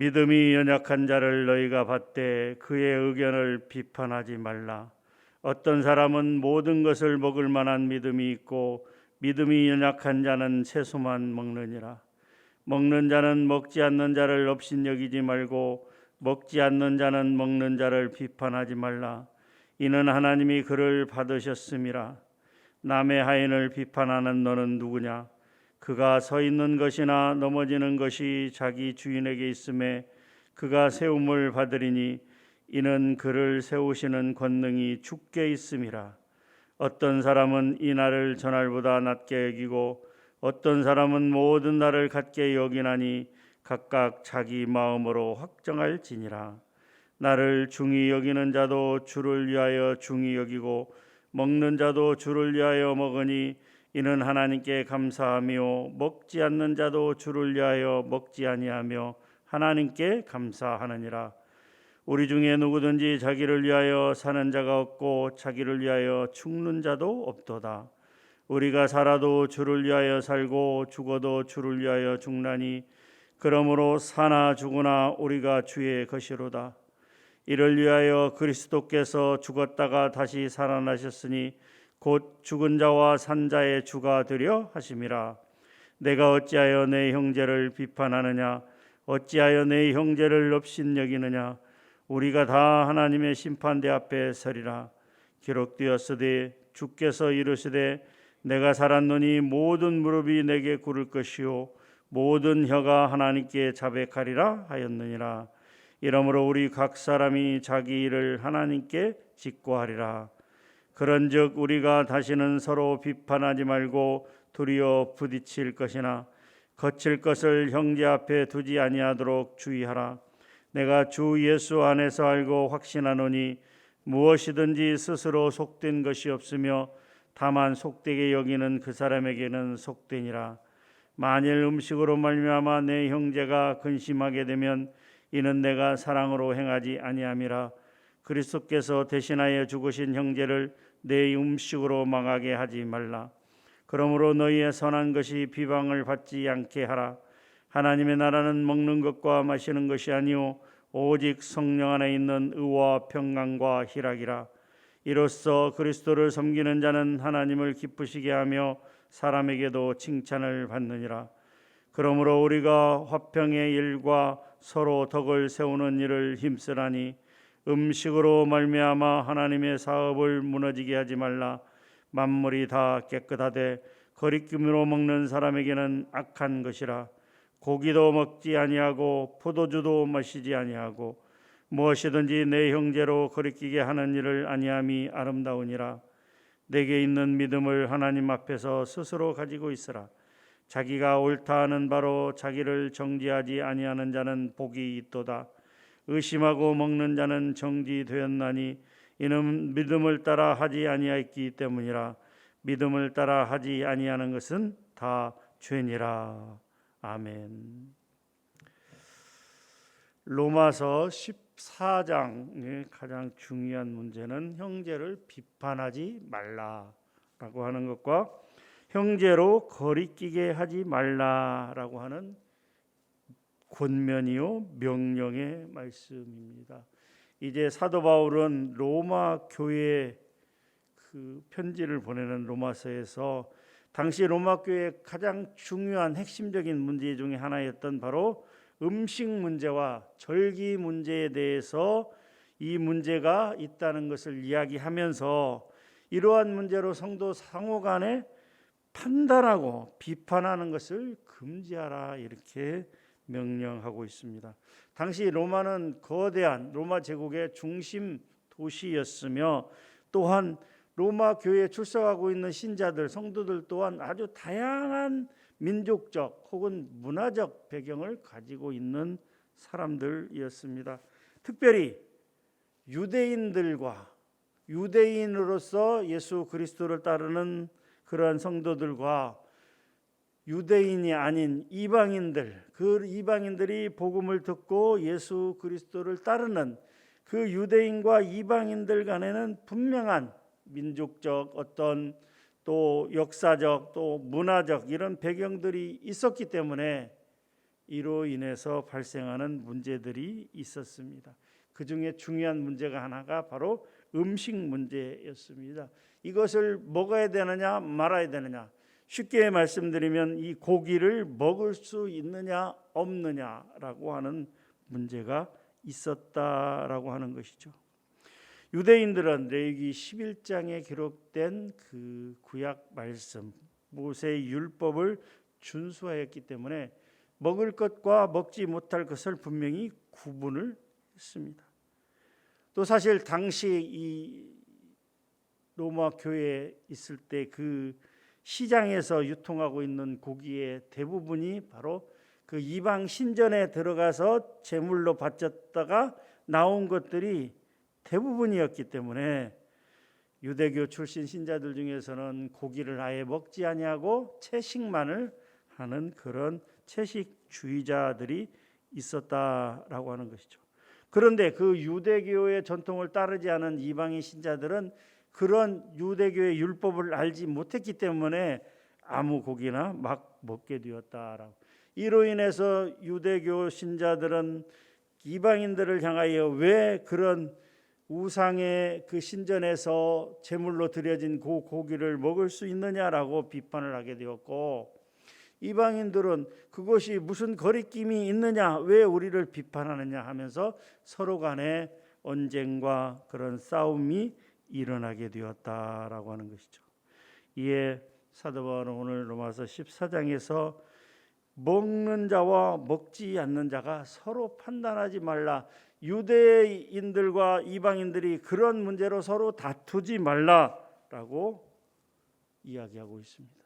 믿음이 연약한 자를 너희가 받되 그의 의견을 비판하지 말라. 어떤 사람은 모든 것을 먹을 만한 믿음이 있고 믿음이 연약한 자는 채소만 먹느니라. 먹는 자는 먹지 않는 자를 업신여기지 말고 먹지 않는 자는 먹는 자를 비판하지 말라. 이는 하나님이 그를 받으셨음이라. 남의 하인을 비판하는 너는 누구냐? 그가 서 있는 것이나 넘어지는 것이 자기 주인에게 있음에 그가 세움을 받으리니 이는 그를 세우시는 권능이 주께 있음이라. 어떤 사람은 이 날을 저날보다 낮게 여기고 어떤 사람은 모든 날을 같게 여기나니 각각 자기 마음으로 확정할지니라. 나를 중히 여기는 자도 주를 위하여 중히 여기고 먹는 자도 주를 위하여 먹으니 이는 하나님께 감사하며 먹지 않는 자도 주를 위하여 먹지 아니하며 하나님께 감사하느니라. 우리 중에 누구든지 자기를 위하여 사는 자가 없고 자기를 위하여 죽는 자도 없도다. 우리가 살아도 주를 위하여 살고 죽어도 주를 위하여 죽나니 그러므로 사나 죽으나 우리가 주의 것이로다. 이를 위하여 그리스도께서 죽었다가 다시 살아나셨으니 곧 죽은 자와 산 자의 주가 되려 하심이라. 내가 어찌하여 내 형제를 비판하느냐? 어찌하여 내 형제를 업신여기느냐? 우리가 다 하나님의 심판대 앞에 서리라. 기록되었으되 주께서 이르시되 내가 살았노니 모든 무릎이 내게 꿇을 것이요 모든 혀가 하나님께 자백하리라 하였느니라. 이러므로 우리 각 사람이 자기 일을 하나님께 직고하리라. 그런즉 우리가 다시는 서로 비판하지 말고 도리어 부딪힐 것이나 거칠 것을 형제 앞에 두지 아니하도록 주의하라. 내가 주 예수 안에서 알고 확신하노니 무엇이든지 스스로 속된 것이 없으며 다만 속되게 여기는 그 사람에게는 속되니라. 만일 음식으로 말미암아 내 형제가 근심하게 되면 이는 내가 사랑으로 행하지 아니함이라. 그리스도께서 대신하여 죽으신 형제를 내 음식으로 망하게 하지 말라. 그러므로 너희의 선한 것이 비방을 받지 않게 하라. 하나님의 나라는 먹는 것과 마시는 것이 아니요 오직 성령 안에 있는 의와 평강과 희락이라. 이로써 그리스도를 섬기는 자는 하나님을 기쁘시게 하며 사람에게도 칭찬을 받느니라. 그러므로 우리가 화평의 일과 서로 덕을 세우는 일을 힘쓰라니 음식으로 말미암아 하나님의 사업을 무너지게 하지 말라. 만물이 다 깨끗하되 거리낌으로 먹는 사람에게는 악한 것이라. 고기도 먹지 아니하고 포도주도 마시지 아니하고 무엇이든지 내 형제로 거리끼게 하는 일을 아니함이 아름다우니라. 내게 있는 믿음을 하나님 앞에서 스스로 가지고 있으라. 자기가 옳다 하는 바로 자기를 정죄하지 아니하는 자는 복이 있도다. 의심하고 먹는 자는 정죄되었나니 이는 믿음을 따라 하지 아니하였기 때문이라. 믿음을 따라 하지 아니하는 것은 다 죄니라. 아멘. 로마서 14장의 가장 중요한 문제는 형제를 비판하지 말라라고 하는 것과 형제로 거리끼게 하지 말라라고 하는 권면이요 명령의 말씀입니다. 이제 사도 바울은 로마 교회에 그 편지를 보내는 로마서에서 당시 로마 교회의 가장 중요한 핵심적인 문제 중에 하나였던 바로 음식 문제와 절기 문제에 대해서 이 문제가 있다는 것을 이야기하면서 이러한 문제로 성도 상호 간에 판단하고 비판하는 것을 금지하라 이렇게 명령하고 있습니다. 당시 로마는 거대한 로마 제국의 중심 도시였으며 또한 로마 교회에 출석하고 있는 신자들, 성도들 또한 아주 다양한 민족적 혹은 문화적 배경을 가지고 있는 사람들이었습니다. 특별히 유대인들과 유대인으로서 예수 그리스도를 따르는 그러한 성도들과 유대인이 아닌 이방인들, 그 이방인들이 복음을 듣고 예수 그리스도를 따르는 그 유대인과 이방인들 간에는 분명한 민족적 어떤 또 역사적 또 문화적 이런 배경들이 있었기 때문에 이로 인해서 발생하는 문제들이 있었습니다. 그 중에 중요한 문제가 하나가 바로 음식 문제였습니다. 이것을 먹어야 되느냐 말아야 되느냐. 쉽게 말씀드리면 이 고기를 먹을 수 있느냐 없느냐라고 하는 문제가 있었다라고 하는 것이죠. 유대인들은 레위기 11장에 기록된 그 구약 말씀, 모세의 율법을 준수하였기 때문에 먹을 것과 먹지 못할 것을 분명히 구분을 했습니다. 또 사실 당시 이 로마 교회에 있을 때 그 시장에서 유통하고 있는 고기의 대부분이 바로 그 이방 신전에 들어가서 제물로 바쳤다가 나온 것들이 대부분이었기 때문에 유대교 출신 신자들 중에서는 고기를 아예 먹지 아니하고 채식만을 하는 그런 채식주의자들이 있었다라고 하는 것이죠. 그런데 그 유대교의 전통을 따르지 않은 이방인 신자들은 그런 유대교의 율법을 알지 못했기 때문에 아무 고기나 막 먹게 되었다라고. 이로 인해서 유대교 신자들은 이방인들을 향하여 왜 그런 우상의 그 신전에서 제물로 드려진 그 고기를 먹을 수 있느냐라고 비판을 하게 되었고, 이방인들은 그것이 무슨 거리낌이 있느냐, 왜 우리를 비판하느냐 하면서 서로 간에 언쟁과 그런 싸움이 일어나게 되었다라고 하는 것이죠. 이에 사도 바울은 오늘 로마서 14장에서 먹는 자와 먹지 않는 자가 서로 판단하지 말라. 유대인들과 이방인들이 그런 문제로 서로 다투지 말라라고 이야기하고 있습니다.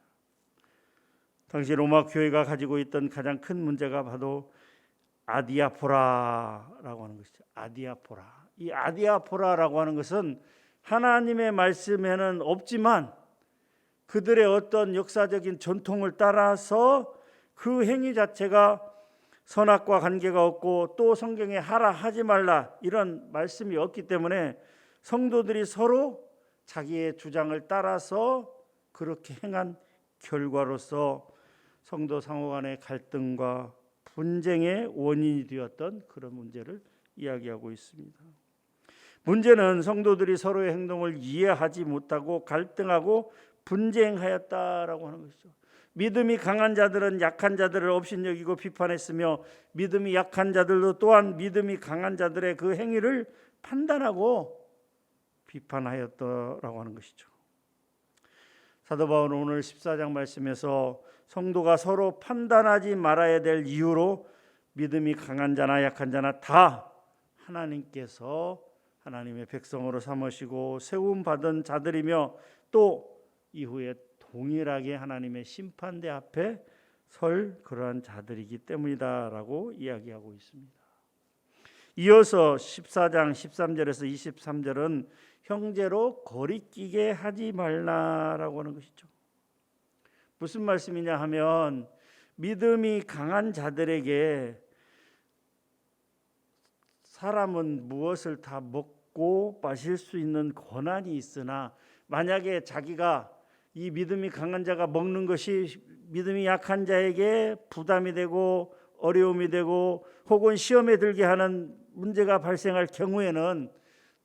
당시 로마 교회가 가지고 있던 가장 큰 문제가 바로 아디아포라라고 하는 것이죠. 아디아포라. 이 아디아포라라고 하는 것은 하나님의 말씀에는 없지만 그들의 어떤 역사적인 전통을 따라서 그 행위 자체가 선악과 관계가 없고 또 성경에 하라 하지 말라 이런 말씀이 없기 때문에 성도들이 서로 자기의 주장을 따라서 그렇게 행한 결과로서 성도 상호 간의 갈등과 분쟁의 원인이 되었던 그런 문제를 이야기하고 있습니다. 문제는 성도들이 서로의 행동을 이해하지 못하고 갈등하고 분쟁하였다라고 하는 것이죠. 믿음이 강한 자들은 약한 자들을 업신여기고 비판했으며 믿음이 약한 자들도 또한 믿음이 강한 자들의 그 행위를 판단하고 비판하였다라고 하는 것이죠. 사도 바울은 오늘 14장 말씀에서 성도가 서로 판단하지 말아야 될 이유로 믿음이 강한 자나 약한 자나 다 하나님께서 하나님의 백성으로 삼으시고 세움받은 자들이며 또 이후에 동일하게 하나님의 심판대 앞에 설 그러한 자들이기 때문이다라고 이야기하고 있습니다. 이어서 14장 13절에서 23절은 형제로 거리끼게 하지 말라라고 하는 것이죠. 무슨 말씀이냐 하면 믿음이 강한 자들에게 사람은 무엇을 다 먹고 마실 수 있는 권한이 있으나 만약에 자기가 이 믿음이 강한 자가 먹는 것이 믿음이 약한 자에게 부담이 되고 어려움이 되고 혹은 시험에 들게 하는 문제가 발생할 경우에는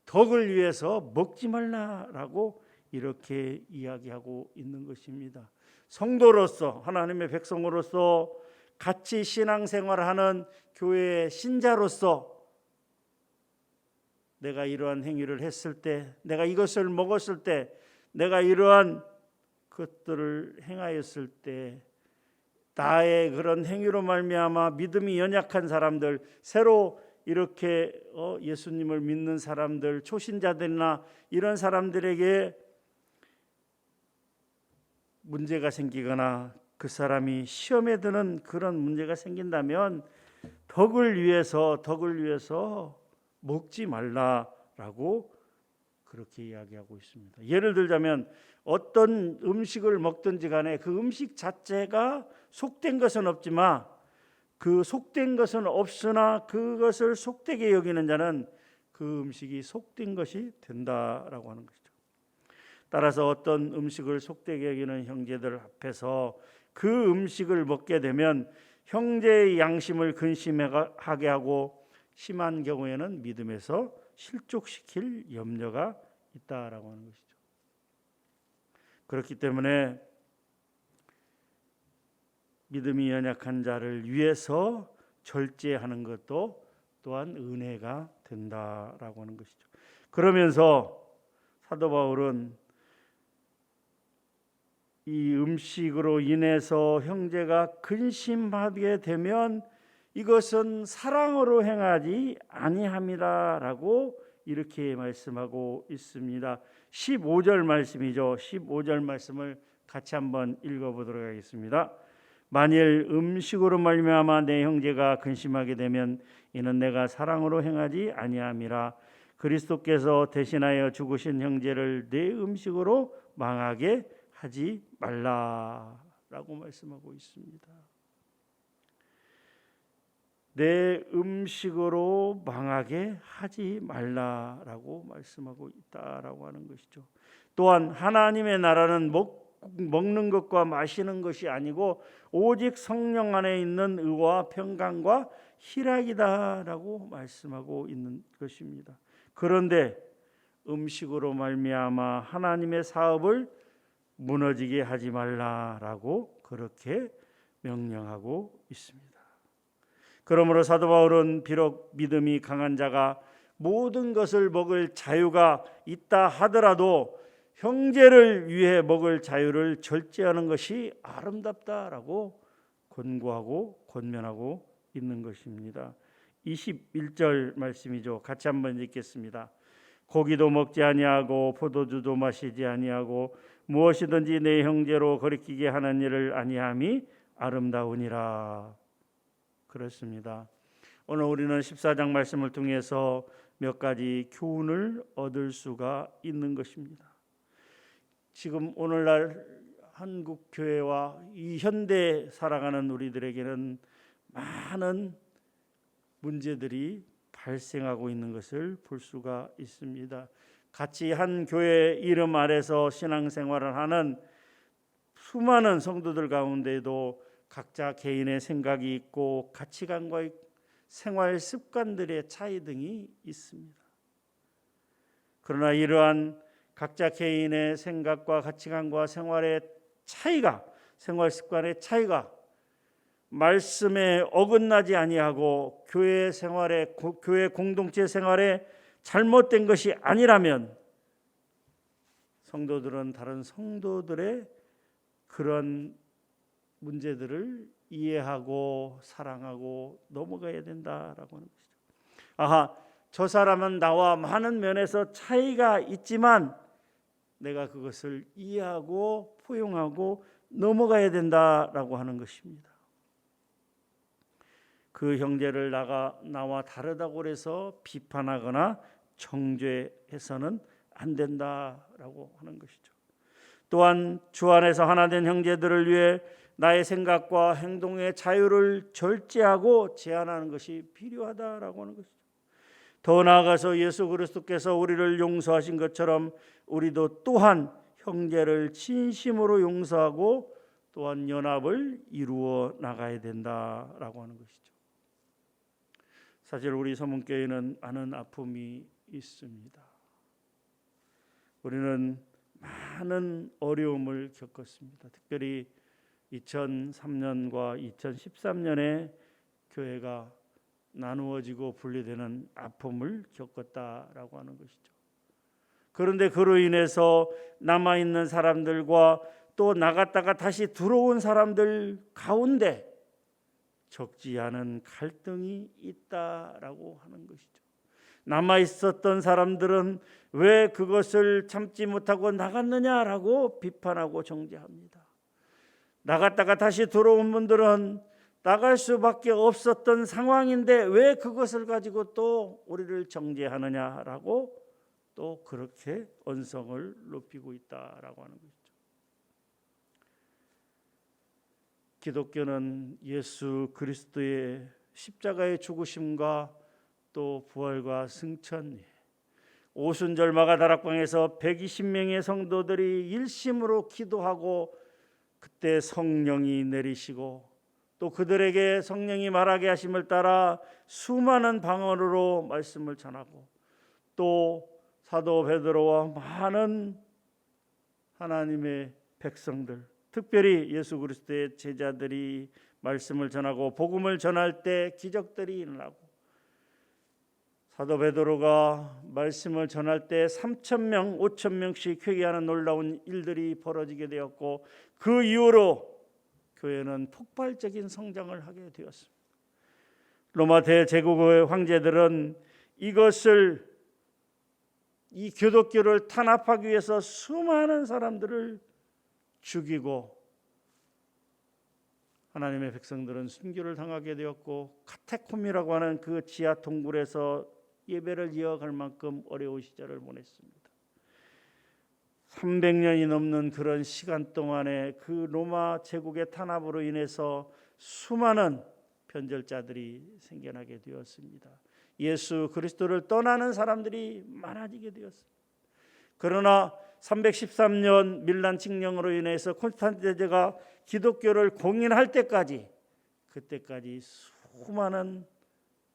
덕을 위해서 먹지 말라라고 이렇게 이야기하고 있는 것입니다. 성도로서 하나님의 백성으로서 같이 신앙생활하는 교회의 신자로서 내가 이러한 행위를 했을 때, 내가 이것을 먹었을 때, 내가 이러한 것들을 행하였을 때 나의 그런 행위로 말미암아 믿음이 연약한 사람들, 새로 이렇게 예수님을 믿는 사람들, 초신자들이나 이런 사람들에게 문제가 생기거나 그 사람이 시험에 드는 그런 문제가 생긴다면 덕을 위해서 먹지 말라라고 그렇게 이야기하고 있습니다. 예를 들자면 어떤 음식을 먹든지 간에 그 음식 자체가 속된 것은 없지만 그 속된 것은 없으나 그것을 속되게 여기는 자는 그 음식이 속된 것이 된다라고 하는 것이죠. 따라서 어떤 음식을 속되게 여기는 형제들 앞에서 그 음식을 먹게 되면 형제의 양심을 근심하게 하고 심한 경우에는 믿음에서 실족시킬 염려가 있다라고 하는 것이죠. 그렇기 때문에 믿음이 연약한 자를 위해서 절제하는 것도 또한 은혜가 된다라고 하는 것이죠. 그러면서 사도 바울은 이 음식으로 인해서 형제가 근심하게 되면 이것은 사랑으로 행하지 아니함이라라고 이렇게 말씀하고 있습니다. 15절 말씀이죠. 15절 말씀을 같이 한번 읽어보도록 하겠습니다. 만일 음식으로 말미암아 내 형제가 근심하게 되면 이는 내가 사랑으로 행하지 아니함이라. 그리스도께서 대신하여 죽으신 형제를 내 음식으로 망하게 하지 말라라고 말씀하고 있습니다. 내 음식으로 망하게 하지 말라라고 말씀하고 있다라고 하는 것이죠. 또한 하나님의 나라는 먹는 것과 마시는 것이 아니고 오직 성령 안에 있는 의와 평강과 희락이다라고 말씀하고 있는 것입니다. 그런데 음식으로 말미암아 하나님의 사업을 무너지게 하지 말라라고 그렇게 명령하고 있습니다. 그러므로 사도 바울은 비록 믿음이 강한 자가 모든 것을 먹을 자유가 있다 하더라도 형제를 위해 먹을 자유를 절제하는 것이 아름답다라고 권고하고 권면하고 있는 것입니다. 21절 말씀이죠. 같이 한번 읽겠습니다. 고기도 먹지 아니하고 포도주도 마시지 아니하고 무엇이든지 내 형제로 거리끼게 하는 일을 아니함이 아름다우니라. 그렇습니다. 오늘 우리는 14장 말씀을 통해서 몇 가지 교훈을 얻을 수가 있는 것입니다. 지금 오늘날 한국 교회와 이 현대 살아가는 우리들에게는 많은 문제들이 발생하고 있는 것을 볼 수가 있습니다. 같이 한 교회 이름 아래서 신앙생활을 하는 수많은 성도들 가운데도 각자 개인의 생각이 있고 가치관과 생활 습관들의 차이 등이 있습니다. 그러나 이러한 각자 개인의 생각과 가치관과 생활의 차이가, 생활 습관의 차이가 말씀에 어긋나지 아니하고 교회 생활에, 교회 공동체 생활에 잘못된 것이 아니라면 성도들은 다른 성도들의 그런 문제들을 이해하고 사랑하고 넘어가야 된다라고 하는 것이죠. 아하, 저 사람은 나와 많은 면에서 차이가 있지만 내가 그것을 이해하고 포용하고 넘어가야 된다라고 하는 것입니다. 그 형제를 나와 다르다고 해서 비판하거나 정죄해서는 안 된다라고 하는 것이죠. 또한 주 안에서 하나 된 형제들을 위해 나의 생각과 행동의 자유를 절제하고 제한하는 것이 필요하다라고 하는 것이죠. 더 나아가서 예수 그리스도께서 우리를 용서하신 것처럼 우리도 또한 형제를 진심으로 용서하고 또한 연합을 이루어 나가야 된다라고 하는 것이죠. 사실 우리 서문교회는 많은 아픔이 있습니다. 우리는 많은 어려움을 겪었습니다. 특별히 2003년과 2013년에 교회가 나누어지고 분리되는 아픔을 겪었다라고 하는 것이죠. 그런데 그로 인해서 남아있는 사람들과 또 나갔다가 다시 들어온 사람들 가운데 적지 않은 갈등이 있다라고 하는 것이죠. 남아있었던 사람들은 왜 그것을 참지 못하고 나갔느냐라고 비판하고 정죄합니다. 나갔다가 다시 들어온 분들은 나갈 수밖에 없었던 상황인데 왜 그것을 가지고 또 우리를 정죄하느냐라고 또 그렇게 언성을 높이고 있다라고 하는 것이죠. 기독교는 예수 그리스도의 십자가의 죽으심과 또 부활과 승천, 오순절마가 다락방에서 120명의 성도들이 일심으로 기도하고 그때 성령이 내리시고 또 그들에게 성령이 말하게 하심을 따라 수많은 방언으로 말씀을 전하고, 또 사도 베드로와 많은 하나님의 백성들, 특별히 예수 그리스도의 제자들이 말씀을 전하고 복음을 전할 때 기적들이 일어나고, 사도 베드로가 말씀을 전할 때 3,000명, 5,000명씩 회개하는 놀라운 일들이 벌어지게 되었고, 그 이후로 교회는 폭발적인 성장을 하게 되었습니다. 로마 대제국의 황제들은 이 기독교를 탄압하기 위해서 수많은 사람들을 죽이고, 하나님의 백성들은 순교를 당하게 되었고, 카테콤이라고 하는 그 지하 동굴에서 예배를 이어갈 만큼 어려운 시절을 보냈습니다. 300년이 넘는 그런 시간 동안에 그 로마 제국의 탄압으로 인해서 수많은 변절자들이 생겨나게 되었습니다. 예수 그리스도를 떠나는 사람들이 많아지게 되었습니다. 그러나 313년 밀란 칙령으로 인해서 콘스탄틴 대제가 기독교를 공인할 때까지, 그때까지 수많은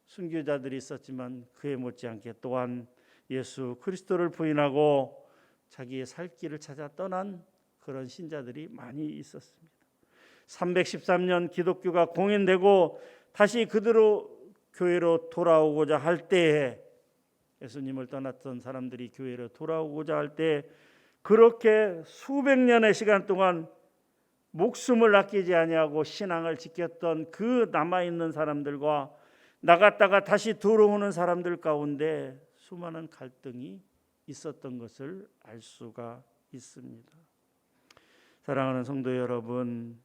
순교자들이 있었지만 그에 못지않게 또한 예수 그리스도를 부인하고 자기의 살 길을 찾아 떠난 그런 신자들이 많이 있었습니다. 313년 기독교가 공인되고 다시 그대로 교회로 돌아오고자 할 때에, 예수님을 떠났던 사람들이 교회로 돌아오고자 할 때, 그렇게 수백 년의 시간 동안 목숨을 아끼지 아니하고 신앙을 지켰던 그 남아있는 사람들과 나갔다가 다시 들어오는 사람들 가운데 수많은 갈등이 있었던 것을 알 수가 있습니다. 사랑하는 성도 여러분,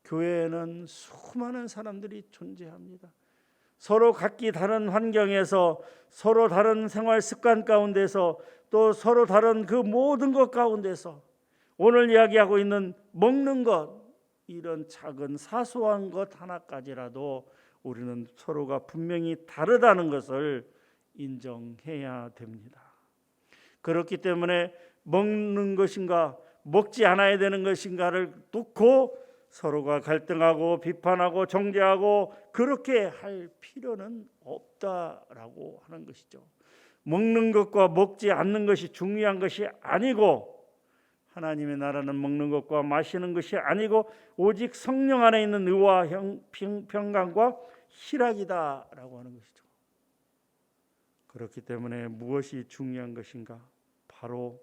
교회에는 수많은 사람들이 존재합니다. 서로 각기 다른 환경에서, 서로 다른 생활 습관 가운데서, 또 서로 다른 그 모든 것 가운데서 오늘 이야기하고 있는 먹는 것, 이런 작은 사소한 것 하나까지라도 우리는 서로가 분명히 다르다는 것을 인정해야 됩니다. 그렇기 때문에 먹는 것인가 먹지 않아야 되는 것인가를 놓고 서로가 갈등하고 비판하고 정죄하고 그렇게 할 필요는 없다라고 하는 것이죠. 먹는 것과 먹지 않는 것이 중요한 것이 아니고, 하나님의 나라는 먹는 것과 마시는 것이 아니고 오직 성령 안에 있는 의와 평강과 희락이다라고 하는 것이죠. 그렇기 때문에 무엇이 중요한 것인가? 바로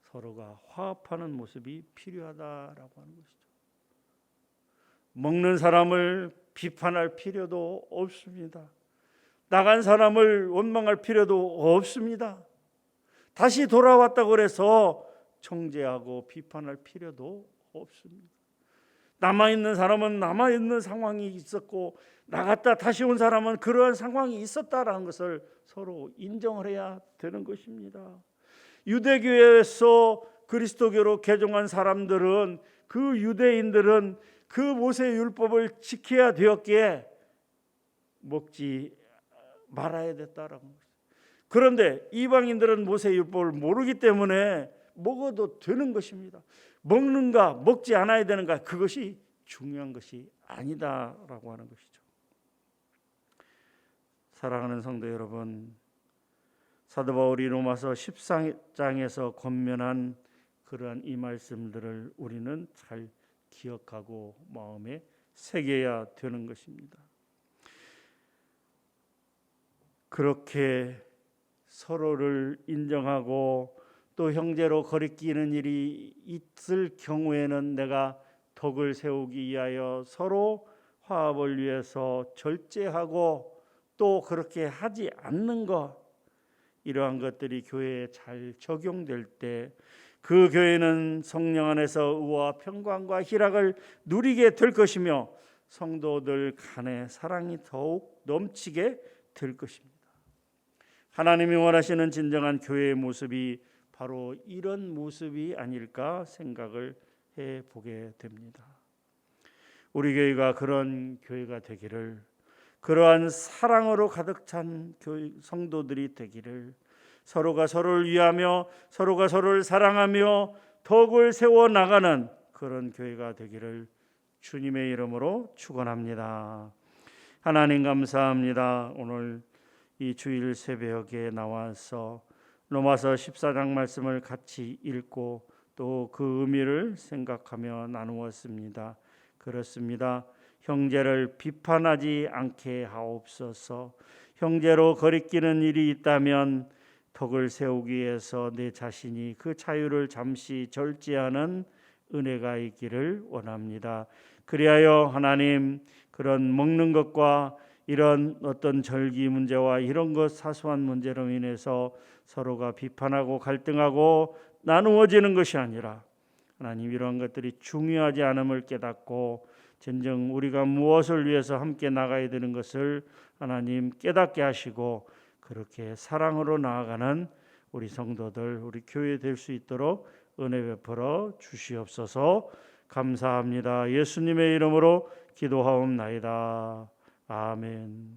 서로가 화합하는 모습이 필요하다라고 하는 것이죠. 먹는 사람을 비판할 필요도 없습니다. 나간 사람을 원망할 필요도 없습니다. 다시 돌아왔다고 해서 정죄하고 비판할 필요도 없습니다. 남아있는 사람은 남아있는 상황이 있었고, 나갔다 다시 온 사람은 그러한 상황이 있었다라는 것을 서로 인정을 해야 되는 것입니다. 유대교에서 그리스도교로 개종한 사람들은, 그 유대인들은 그 모세의 율법을 지켜야 되었기에 먹지 말아야 됐다라는 것입니다. 그런데 이방인들은 모세의 율법을 모르기 때문에 먹어도 되는 것입니다. 먹는가 먹지 않아야 되는가, 그것이 중요한 것이 아니다라고 하는 것이죠. 사랑하는 성도 여러분, 사도 바울이 로마서 14장에서 권면한 그러한 이 말씀들을 우리는 잘 기억하고 마음에 새겨야 되는 것입니다. 그렇게 서로를 인정하고 또 형제로 거리끼는 일이 있을 경우에는 내가 덕을 세우기 위하여 서로 화합을 위해서 절제하고, 또 그렇게 하지 않는 것, 이러한 것들이 교회에 잘 적용될 때 그 교회는 성령 안에서 의와 평강과 희락을 누리게 될 것이며 성도들 간에 사랑이 더욱 넘치게 될 것입니다. 하나님이 원하시는 진정한 교회의 모습이 바로 이런 모습이 아닐까 생각을 해보게 됩니다. 우리 교회가 그런 교회가 되기를, 그러한 사랑으로 가득 찬 성도들이 되기를, 서로가 서로를 위하며 서로가 서로를 사랑하며 덕을 세워나가는 그런 교회가 되기를 주님의 이름으로 축원합니다. 하나님 감사합니다. 오늘 이 주일 새벽에 나와서 로마서 14장 말씀을 같이 읽고 또 그 의미를 생각하며 나누었습니다. 그렇습니다. 형제를 비판하지 않게 하옵소서. 형제로 거리끼는 일이 있다면 덕을 세우기 위해서 내 자신이 그 자유를 잠시 절제하는 은혜가 있기를 원합니다. 그리하여 하나님 그런 먹는 것과 이런 어떤 절기 문제와 이런 것 사소한 문제로 인해서 서로가 비판하고 갈등하고 나누어지는 것이 아니라 하나님 이러한 것들이 중요하지 않음을 깨닫고 진정 우리가 무엇을 위해서 함께 나가야 되는 것을 하나님 깨닫게 하시고 그렇게 사랑으로 나아가는 우리 성도들 우리 교회 될 수 있도록 은혜 베풀어 주시옵소서. 감사합니다. 예수님의 이름으로 기도하옵나이다. 아멘.